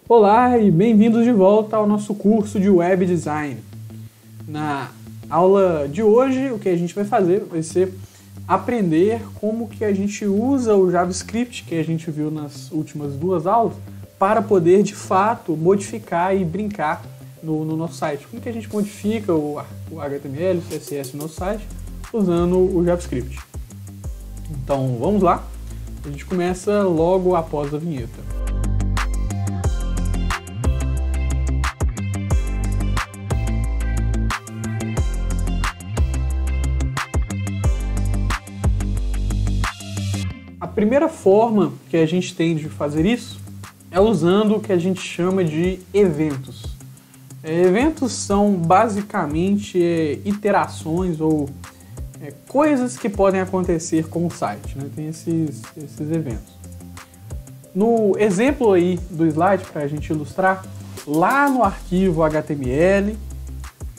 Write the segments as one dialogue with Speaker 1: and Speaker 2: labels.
Speaker 1: Olá e bem-vindos de volta ao nosso curso de Web Design. Na aula de hoje, o que a gente vai fazer vai ser aprender como que a gente usa o JavaScript que a gente viu nas últimas duas aulas para poder, de fato, modificar e brincar no nosso site. Como que a gente modifica o HTML, o CSS no nosso site usando o JavaScript. Então, vamos lá. A gente começa logo após a vinheta. A primeira forma que a gente tem de fazer isso é usando o que a gente chama de eventos. Eventos são basicamente iterações ou coisas que podem acontecer com o site, né? Tem esses eventos. No exemplo aí do slide, para a gente ilustrar, lá no arquivo HTML,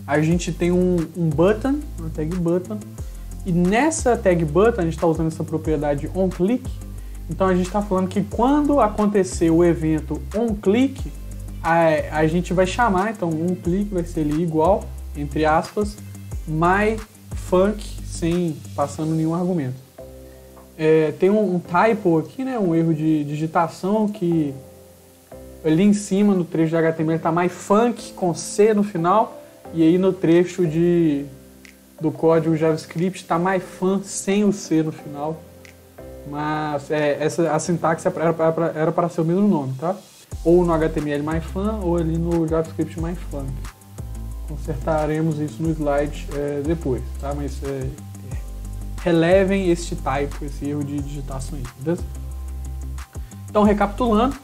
Speaker 1: a gente tem um button, uma tag button, e nessa tag button a gente está usando essa propriedade onClick. Então a gente está falando que quando acontecer o evento onClick, a gente vai chamar, então onClick vai ser ali igual, entre aspas, myFunk, sem passando nenhum argumento. Tem um typo aqui, né, um erro de digitação, que ali em cima no trecho de HTML está myFunk com C no final, e aí no trecho do código JavaScript está myFun sem o C no final, mas a sintaxe era para ser o mesmo nome, tá? Ou no HTML myFun ou ali no JavaScript myFunk. Consertaremos isso no slide depois, tá? Mas relevem este typo, esse erro de digitação aí, beleza? Então, recapitulando,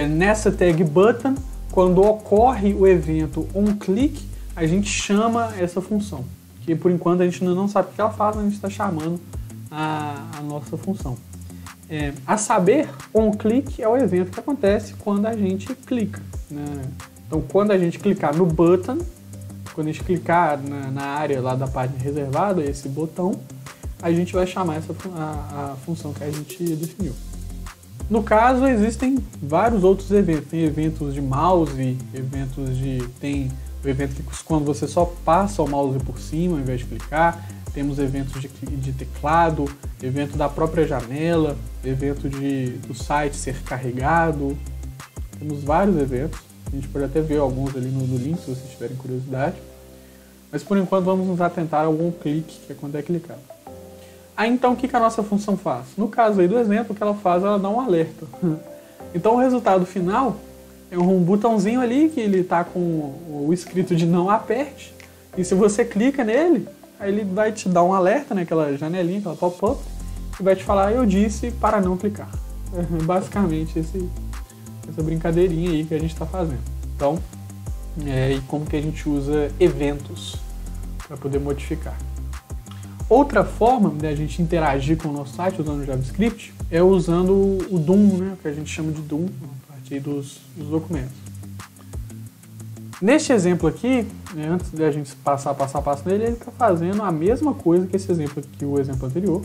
Speaker 1: nessa tag button, quando ocorre o evento onClick, a gente chama essa função, que por enquanto a gente ainda não sabe o que ela faz, mas a gente está chamando a nossa função. A saber, onClick é o evento que acontece quando a gente clica, né? Então, quando a gente clicar no button, quando a gente clicar na área lá da página reservada, esse botão, a gente vai chamar a função que a gente definiu. No caso, existem vários outros eventos. Tem eventos de mouse, tem o evento que quando você só passa o mouse por cima ao invés de clicar. Temos eventos de teclado, evento da própria janela, evento do site ser carregado. Temos vários eventos. A gente pode até ver alguns ali no link, se vocês tiverem curiosidade. Mas por enquanto vamos nos atentar a algum clique, que é quando é clicado. Aí então o que a nossa função faz? No caso aí do exemplo, o que ela faz, ela dá um alerta. Então o resultado final é um botãozinho ali que ele está com o escrito de não aperte. E se você clica nele, aí ele vai te dar um alerta, né, aquela janelinha, aquela pop-up, e vai te falar, eu disse para não clicar. Basicamente essa brincadeirinha aí que a gente está fazendo. Então, e como que a gente usa eventos para poder modificar. Outra forma de a gente interagir com o nosso site usando o JavaScript é usando o DOM, né, que a gente chama de DOM, a partir dos documentos. Neste exemplo aqui, antes de a gente passar passo a passo nele, ele está fazendo a mesma coisa que esse exemplo aqui, o exemplo anterior.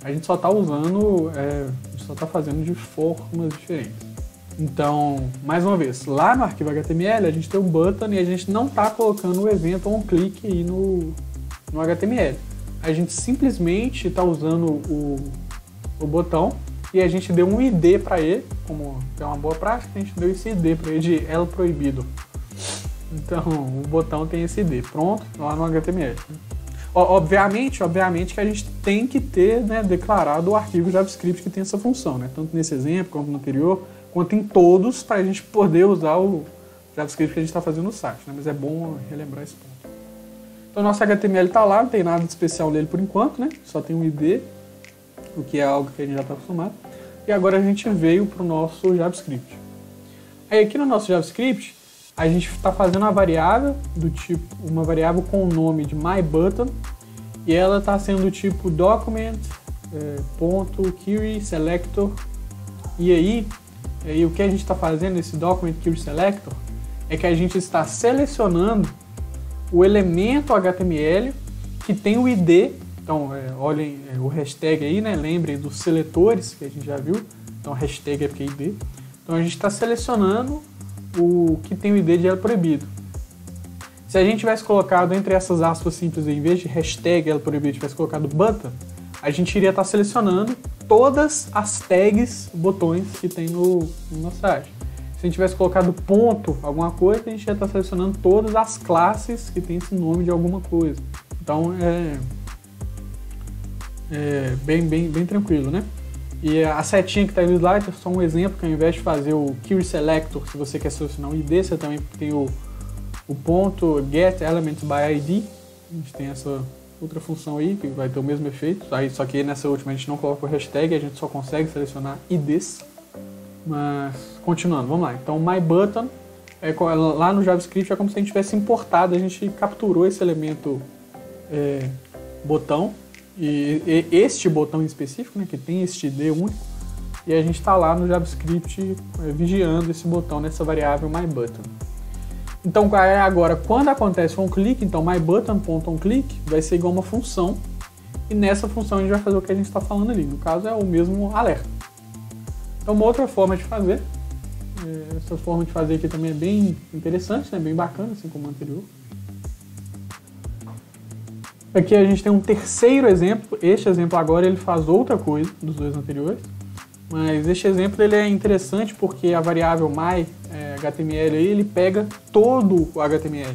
Speaker 1: A gente só está usando, a gente só está fazendo de formas diferentes. Então, mais uma vez, lá no arquivo HTML a gente tem um button e a gente não está colocando o evento onClick aí no HTML. A gente simplesmente está usando o botão e a gente deu um ID para ele, como é uma boa prática, a gente deu esse ID para ele de El Proibido. Então, o botão tem esse ID, pronto, lá no HTML. Obviamente que a gente tem que ter, né, declarado o arquivo JavaScript que tem essa função, né? Tanto nesse exemplo, quanto no anterior, quanto em todos, para a gente poder usar o JavaScript que a gente está fazendo no site, né? Mas é bom relembrar esse ponto. Então, o nosso HTML está lá, não tem nada de especial nele por enquanto, né? Só tem um ID, o que é algo que a gente já está acostumado. E agora a gente veio para o nosso JavaScript. Aí aqui no nosso JavaScript, a gente está fazendo uma variável do tipo, uma variável com o nome de myButton, e ela está sendo do tipo document.querySelector. E aí o que a gente está fazendo nesse document.querySelector é que a gente está selecionando o elemento HTML que tem o ID. Então, olhem o hashtag aí, né? Lembrem dos seletores que a gente já viu. Então, hashtag é porque é ID. Então, a gente está selecionando o que tem o ID de elo proibido. Se a gente tivesse colocado entre essas aspas simples, em vez de hashtag elo proibido, tivesse colocado button, a gente iria estar selecionando todas as tags, botões que tem no nosso site. Se a gente tivesse colocado ponto, alguma coisa, a gente ia estar selecionando todas as classes que tem esse nome de alguma coisa. Então é bem tranquilo, né? E a setinha que está aí no slide é só um exemplo, que ao invés de fazer o Query Selector, se você quer selecionar um ID, você também tem o ponto Get Elements by ID. A gente tem essa outra função aí, que vai ter o mesmo efeito. Aí, só que nessa última a gente não coloca o hashtag, a gente só consegue selecionar IDs. Mas, continuando, vamos lá. Então, MyButton, lá no JavaScript é como se a gente tivesse importado, a gente capturou esse elemento botão, e este botão em específico, né, que tem este ID único, e a gente está lá no JavaScript vigiando esse botão nessa variável MyButton. Então, agora, quando acontece um clique, então MyButton.onClick vai ser igual a uma função, e nessa função a gente vai fazer o que a gente está falando ali. No caso, é o mesmo alerta. Então, uma outra forma de fazer, essa forma de fazer aqui também é bem interessante, né? Bem bacana, assim como o anterior. Aqui a gente tem um terceiro exemplo. Este exemplo agora ele faz outra coisa dos dois anteriores, mas este exemplo ele é interessante porque a variável my.html aí, ele pega todo o HTML.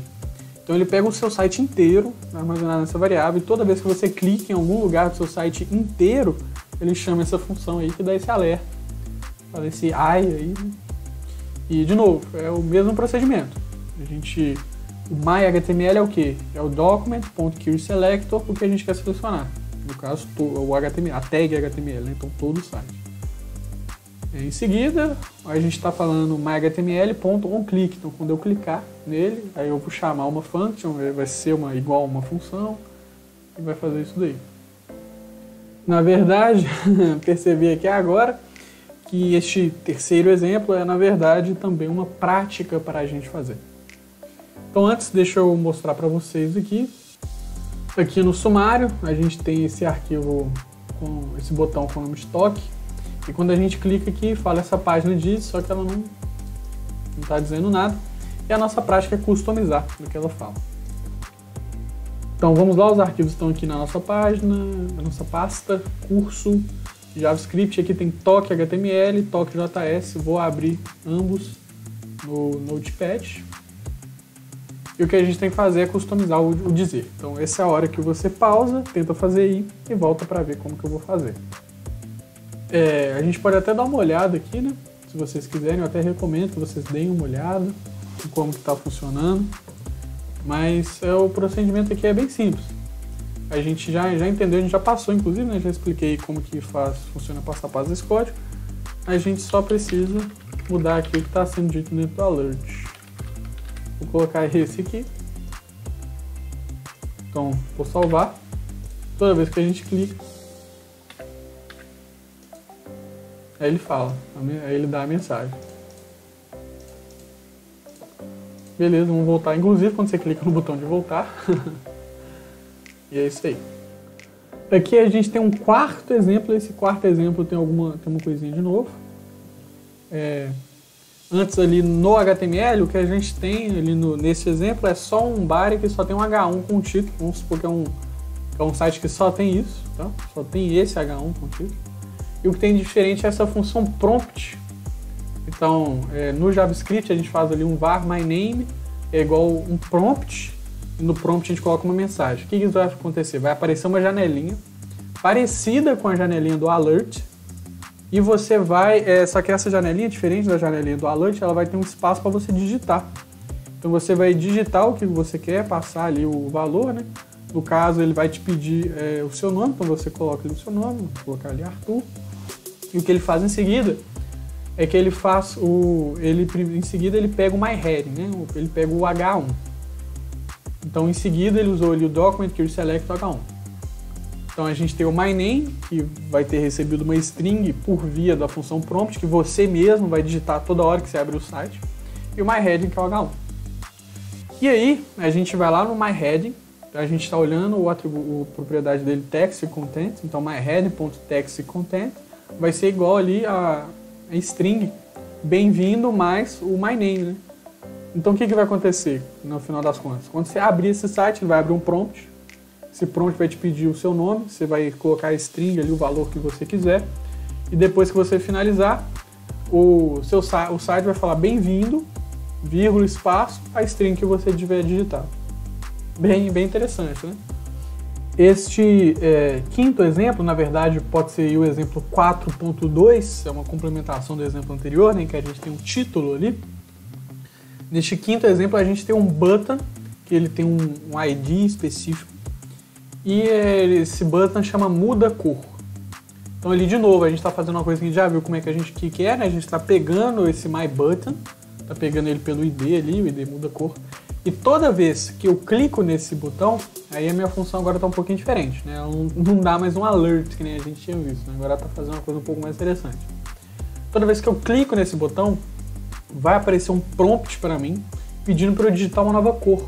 Speaker 1: Então ele pega o seu site inteiro, armazenado nessa variável, e toda vez que você clica em algum lugar do seu site inteiro, ele chama essa função aí que dá esse alerta. Fala esse I aí, né? E de novo, é o mesmo procedimento. O my.html é o que? É o document.querySelector, o que a gente quer selecionar. No caso, o HTML, a tag HTML, né? Então todo o site. Em seguida, a gente está falando my.html.onClick. Então quando eu clicar nele, aí eu vou chamar uma function, vai ser igual a uma função, e vai fazer isso daí. Na verdade, percebi aqui agora que este terceiro exemplo é, na verdade, também uma prática para a gente fazer. Então antes, deixa eu mostrar para vocês aqui. Aqui no sumário, a gente tem esse arquivo, com esse botão com o nome estoque. E quando a gente clica aqui, fala essa página diz, só que ela não está dizendo nada. E a nossa prática é customizar o que ela fala. Então vamos lá, os arquivos estão aqui na nossa página, na nossa pasta, curso, JavaScript. Aqui tem toque HTML, toque JS. Vou abrir ambos no Notepad. E o que a gente tem que fazer é customizar o dizer. Então essa é a hora que você pausa, tenta fazer aí e volta para ver como que eu vou fazer. A gente pode até dar uma olhada aqui, né? Se vocês quiserem, eu até recomendo que vocês deem uma olhada em como que está funcionando. Mas o procedimento aqui é bem simples. A gente já entendeu, a gente já passou, inclusive, né? Já expliquei como que funciona passo a passo desse código. A gente só precisa mudar aqui o que está sendo dito dentro do alert. Vou colocar esse aqui. Então, vou salvar. Toda vez que a gente clica, aí ele fala, aí ele dá a mensagem. Beleza, vamos voltar. Inclusive, quando você clica no botão de voltar. E é isso aí. Aqui a gente tem um quarto exemplo. Esse quarto exemplo tem uma coisinha de novo. Antes ali no HTML, o que a gente tem ali nesse exemplo é só um body que só tem um H1 com o título. Vamos supor que é um site que só tem isso, tá? Só tem esse H1 com o título. E o que tem de diferente é essa função prompt. Então, no JavaScript a gente faz ali um var myName é igual um prompt, e no prompt a gente coloca uma mensagem. O que vai acontecer? Vai aparecer uma janelinha parecida com a janelinha do alert, e você vai, só que essa janelinha, diferente da janelinha do alert, ela vai ter um espaço para você digitar. Então você vai digitar o que você quer, passar ali o valor, né? No caso, ele vai te pedir o seu nome, então você coloca ali o seu nome, vou colocar ali Arthur. E o que ele faz em seguida é que ele faz em seguida ele pega o myHeading, né? Ele pega o H1. Então em seguida ele usou ali o document que select H1. Então a gente tem o myName, que vai ter recebido uma string por via da função prompt, que você mesmo vai digitar toda hora que você abrir o site, e o myHeading, que é o H1. E aí a gente vai lá no myHeading. A gente está olhando a propriedade dele, text content. Então myHeading.textContent vai ser igual ali a string bem-vindo mais o myName, né? Então o que vai acontecer no final das contas? Quando você abrir esse site, ele vai abrir um prompt. Esse prompt vai te pedir o seu nome, você vai colocar a string ali, o valor que você quiser. E depois que você finalizar, o site vai falar bem-vindo, vírgula, espaço, a string que você tiver digitado. Bem interessante, né? Este quinto exemplo, na verdade, pode ser o exemplo 4.2, é uma complementação do exemplo anterior, né, que a gente tem um título ali. Neste quinto exemplo, a gente tem um button, que ele tem um ID específico, e esse button chama muda cor. Então ali, de novo, a gente está fazendo uma coisa que a gente já viu como é que a gente quer, né? A gente está pegando esse my button, está pegando ele pelo ID ali, o ID muda cor, e toda vez que eu clico nesse botão, aí a minha função agora está um pouquinho diferente, né? Ela não dá mais um alert, que nem a gente tinha visto, né? Agora está fazendo uma coisa um pouco mais interessante. Toda vez que eu clico nesse botão, vai aparecer um prompt para mim, pedindo para eu digitar uma nova cor.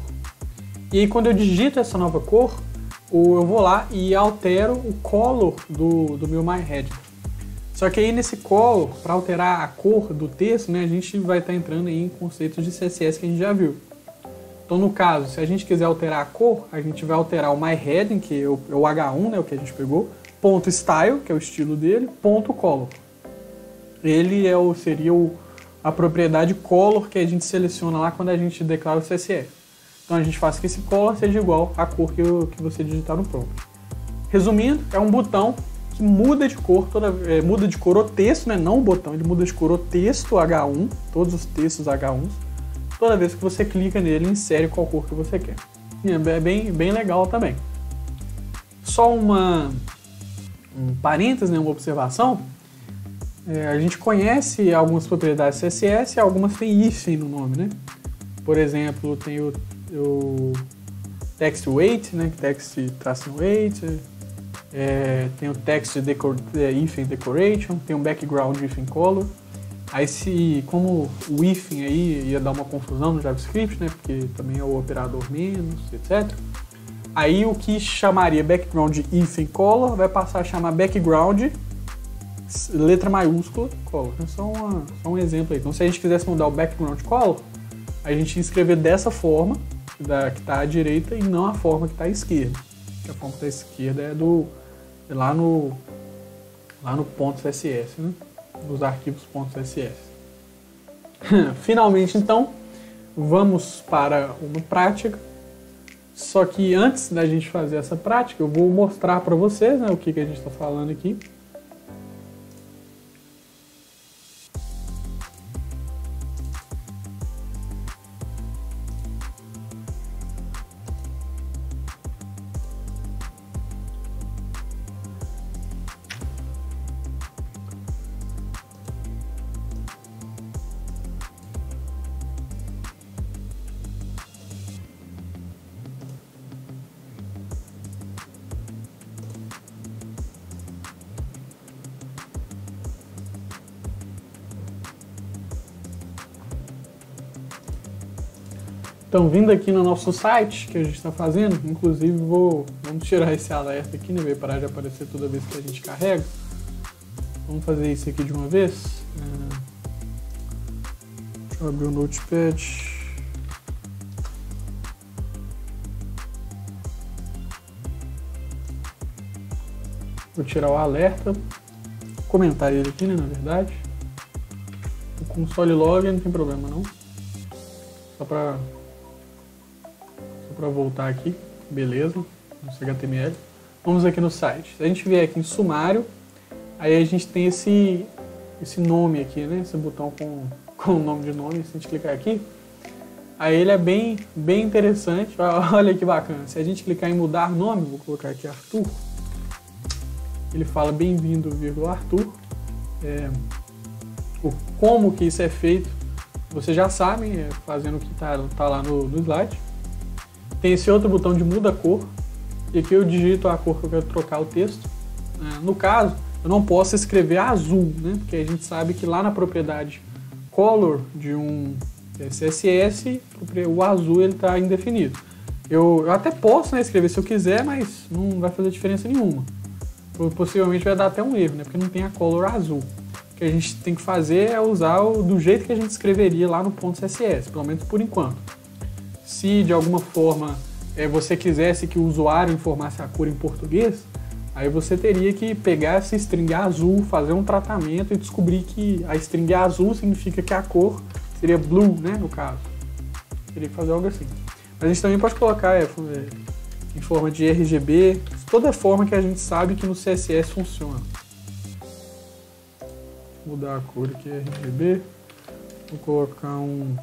Speaker 1: E aí quando eu digito essa nova cor, eu vou lá e altero o color do meu myHead. Só que aí nesse color, para alterar a cor do texto, né, a gente vai estar entrando aí em conceitos de CSS que a gente já viu. Então no caso, se a gente quiser alterar a cor, a gente vai alterar o myHeading, que é o H1, né, o que a gente pegou, ponto .style, que é o estilo dele, ponto .color. Ele seria a propriedade color que a gente seleciona lá quando a gente declara o CSS. Então a gente faz que esse color seja igual à cor que você digitar no prompt. Resumindo, é um botão que muda de cor, muda de cor o texto, né? Não o botão, ele muda de cor o texto H1, todos os textos H1s. Toda vez que você clica nele, insere qual cor que você quer. E é bem legal também. Só um parênteses, né? Uma observação. A gente conhece algumas propriedades CSS e algumas têm hífen no nome, né? Por exemplo, tem o text weight, né? Text-weight, tem o text hífen decoration, tem o background hífen color. Aí como o hífen aí ia dar uma confusão no JavaScript, né? Porque também é o operador menos, etc. Aí o que chamaria background hífen color vai passar a chamar background letra maiúscula color. Só um exemplo aí. Então se a gente quisesse mudar o background color, a gente ia escrever dessa forma, que está à direita, e não a forma que está à esquerda. Que a forma que está à esquerda é lá no ponto .css, né? Nos arquivos .css. Finalmente, então, vamos para uma prática. Só que antes da gente fazer essa prática, eu vou mostrar para vocês, né, o que a gente está falando aqui. Então, vindo aqui no nosso site que a gente está fazendo, inclusive vamos tirar esse alerta aqui, né? Vai parar de aparecer toda vez que a gente carrega. Vamos fazer isso aqui de uma vez. Deixa eu abrir o Notepad. Vou tirar o alerta. Comentar ele aqui, né? Na verdade. O console log não tem problema não. Só para voltar aqui, beleza, no HTML. Vamos aqui no site. Se a gente vier aqui em sumário, aí a gente tem esse nome aqui, né? Esse botão com o nome de nome. Se a gente clicar aqui, aí ele é bem interessante. Olha que bacana. Se a gente clicar em mudar nome, vou colocar aqui Arthur. Ele fala bem-vindo, Arthur. Como que isso é feito, vocês já sabem, fazendo o que tá lá no slide. Tem esse outro botão de muda cor, e aqui eu digito a cor que eu quero trocar o texto. No caso, eu não posso escrever azul, né? Porque a gente sabe que lá na propriedade color de um CSS, o azul ele está indefinido. Eu até posso, né, escrever se eu quiser, mas não vai fazer diferença nenhuma. Possivelmente vai dar até um erro, né? Porque não tem a color azul. o que a gente tem que fazer é usar do jeito que a gente escreveria lá no .css, pelo menos por enquanto. Se de alguma forma você quisesse que o usuário informasse a cor em português, aí você teria que pegar essa string azul, fazer um tratamento e descobrir que a string azul significa que a cor seria blue, né, no caso. Teria que fazer algo assim. Mas a gente também pode colocar em forma de RGB, toda forma que a gente sabe que no CSS funciona. Vou mudar a cor aqui, RGB. Vou colocar vamos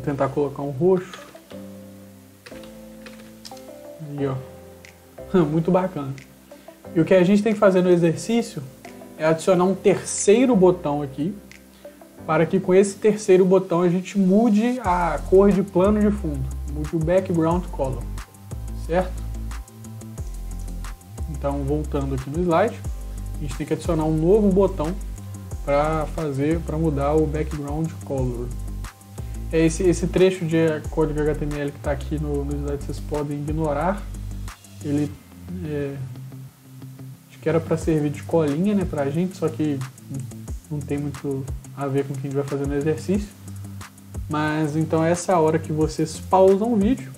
Speaker 1: tentar colocar um roxo. Aí, ó. Muito bacana. E o que a gente tem que fazer no exercício é adicionar um terceiro botão aqui, para que com esse terceiro botão a gente mude a cor de plano de fundo, mude o background color, certo? Então, voltando aqui no slide, a gente tem que adicionar um novo botão para mudar o background color. Esse trecho de código HTML que está aqui no slide vocês podem ignorar. Ele acho que era para servir de colinha, né, pra gente, só que não tem muito a ver com o que a gente vai fazer no exercício. Mas então essa é a hora que vocês pausam o vídeo,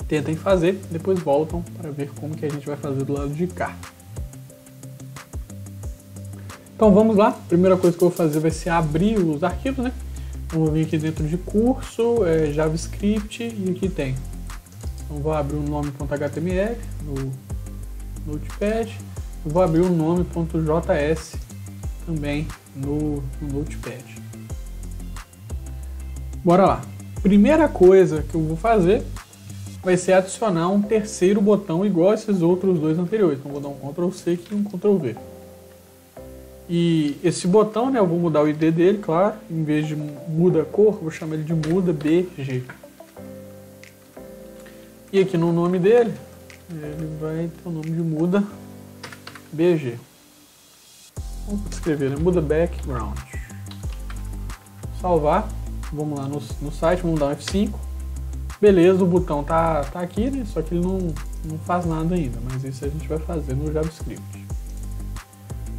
Speaker 1: tentem fazer, depois voltam para ver como que a gente vai fazer do lado de cá. Então vamos lá, a primeira coisa que eu vou fazer vai ser abrir os arquivos, né? Então, vou vir aqui dentro de curso, JavaScript, e aqui tem. Então vou abrir o nome.html no Notepad, e vou abrir o nome.js também no Notepad. Bora lá. Primeira coisa que eu vou fazer vai ser adicionar um terceiro botão igual a esses outros dois anteriores. Então vou dar um Ctrl+C aqui e um Ctrl+V. E esse botão, né, eu vou mudar o ID dele, claro. Em vez de muda a cor, eu vou chamar ele de muda BG. E aqui no nome dele, ele vai ter o nome de muda BG. Vamos escrever, né? Muda background. Salvar. Vamos lá no site, vamos dar um F5. Beleza, o botão tá aqui, né? Só que ele não faz nada ainda, mas isso a gente vai fazer no JavaScript.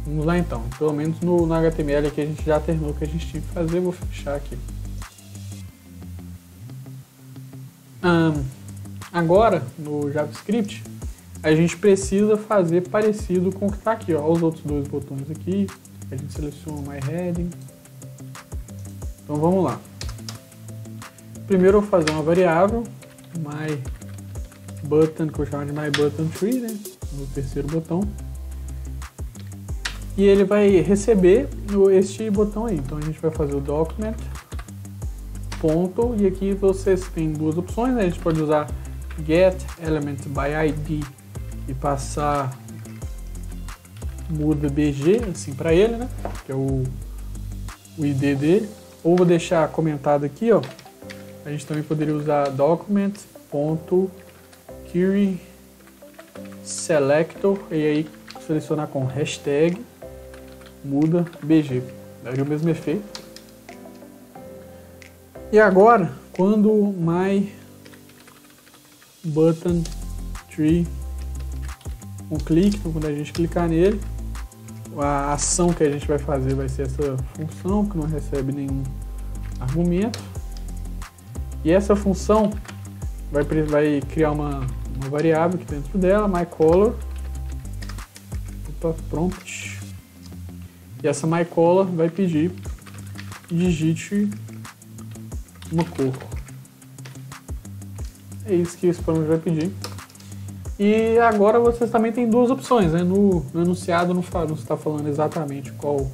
Speaker 1: Vamos lá então, pelo menos no HTML aqui a gente já terminou o que a gente tinha que fazer, vou fechar aqui. Agora, no JavaScript, a gente precisa fazer parecido com o que está aqui, ó, os outros dois botões aqui. A gente seleciona o MyHeading. Então vamos lá. Primeiro eu vou fazer uma variável, myButton, que eu vou chamar de myButtonTree, né, no terceiro botão. E ele vai receber este botão aí. Então a gente vai fazer o document, ponto, e aqui vocês têm duas opções, né? A gente pode usar get element by id e passar muda bg assim para ele, né? Que é o id dele. Ou vou deixar comentado aqui, ó. A gente também poderia usar document ponto query selector e aí selecionar com hashtag muda bg. Daria o mesmo efeito. E agora, quando myButtonTree um clique, então quando a gente clicar nele, a ação que a gente vai fazer vai ser essa função que não recebe nenhum argumento. E essa função vai criar uma variável aqui dentro dela, myColor. Prompt. E essa myColor vai pedir que digite uma cor. É isso que esse prompt vai pedir. E agora vocês também têm duas opções, né? No enunciado não está falando exatamente qual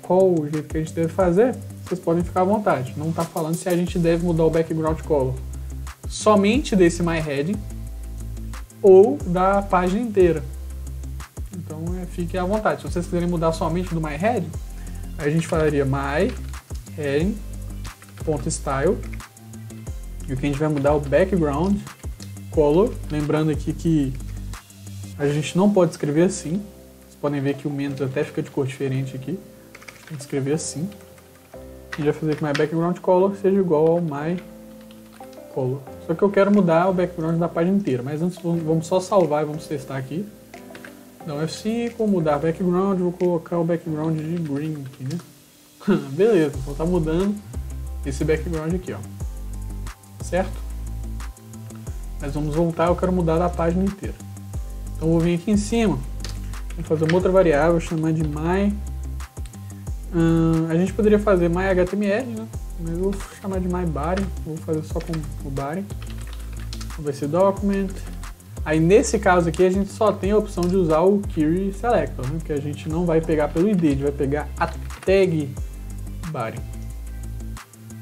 Speaker 1: o jeito que a gente deve fazer. Vocês podem ficar à vontade. Não está falando se a gente deve mudar o background color somente desse myHeading ou da página inteira. Então fiquem à vontade. Se vocês quiserem mudar somente do myHeading, a gente falaria myHeading.style e o que a gente vai mudar é o background color. Lembrando aqui que a gente não pode escrever assim. Vocês podem ver que o menos até fica de cor diferente aqui. Tem que escrever assim. A gente vai fazer que my background color seja igual ao my color. Só que eu quero mudar o background da página inteira. Mas antes vamos só salvar e vamos testar aqui. Então F5, mudar background, vou colocar o background de green aqui, né? Beleza, então tá mudando esse background aqui, ó. Certo? Mas vamos voltar, eu quero mudar da página inteira. Então vou vir aqui em cima, vou fazer uma outra variável, chamar de my. A gente poderia fazer myHTML, né? Mas eu vou chamar de myBody, vou fazer só com o body. Vai ser document. Aí nesse caso aqui a gente só tem a opção de usar o query selector, né? Que a gente não vai pegar pelo ID, a gente vai pegar a tag body.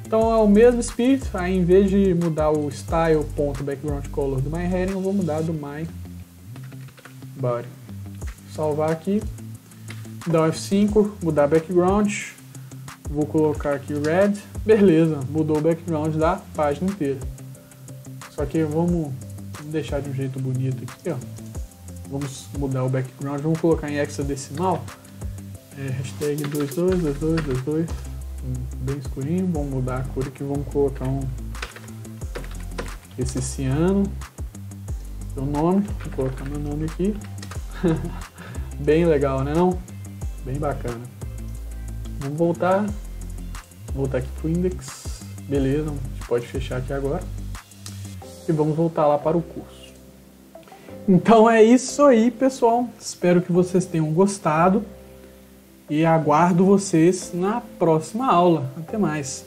Speaker 1: Então é o mesmo espírito, aí em vez de mudar o style.backgroundColor do myHeading, eu vou mudar do myBody. Salvar aqui, dar um F5, mudar background, vou colocar aqui red, beleza, mudou o background da página inteira. Só que vamos deixar de um jeito bonito aqui, ó. Vamos mudar o background, vamos colocar em hexadecimal, hashtag 222222, bem escurinho, vamos mudar a cor aqui, vamos colocar esse ciano, o nome, vou colocar meu nome aqui, bem legal, né não? Bem bacana. Vamos voltar aqui pro index, beleza, a gente pode fechar aqui agora. E vamos voltar lá para o curso. Então é isso aí, pessoal. Espero que vocês tenham gostado e aguardo vocês na próxima aula. Até mais!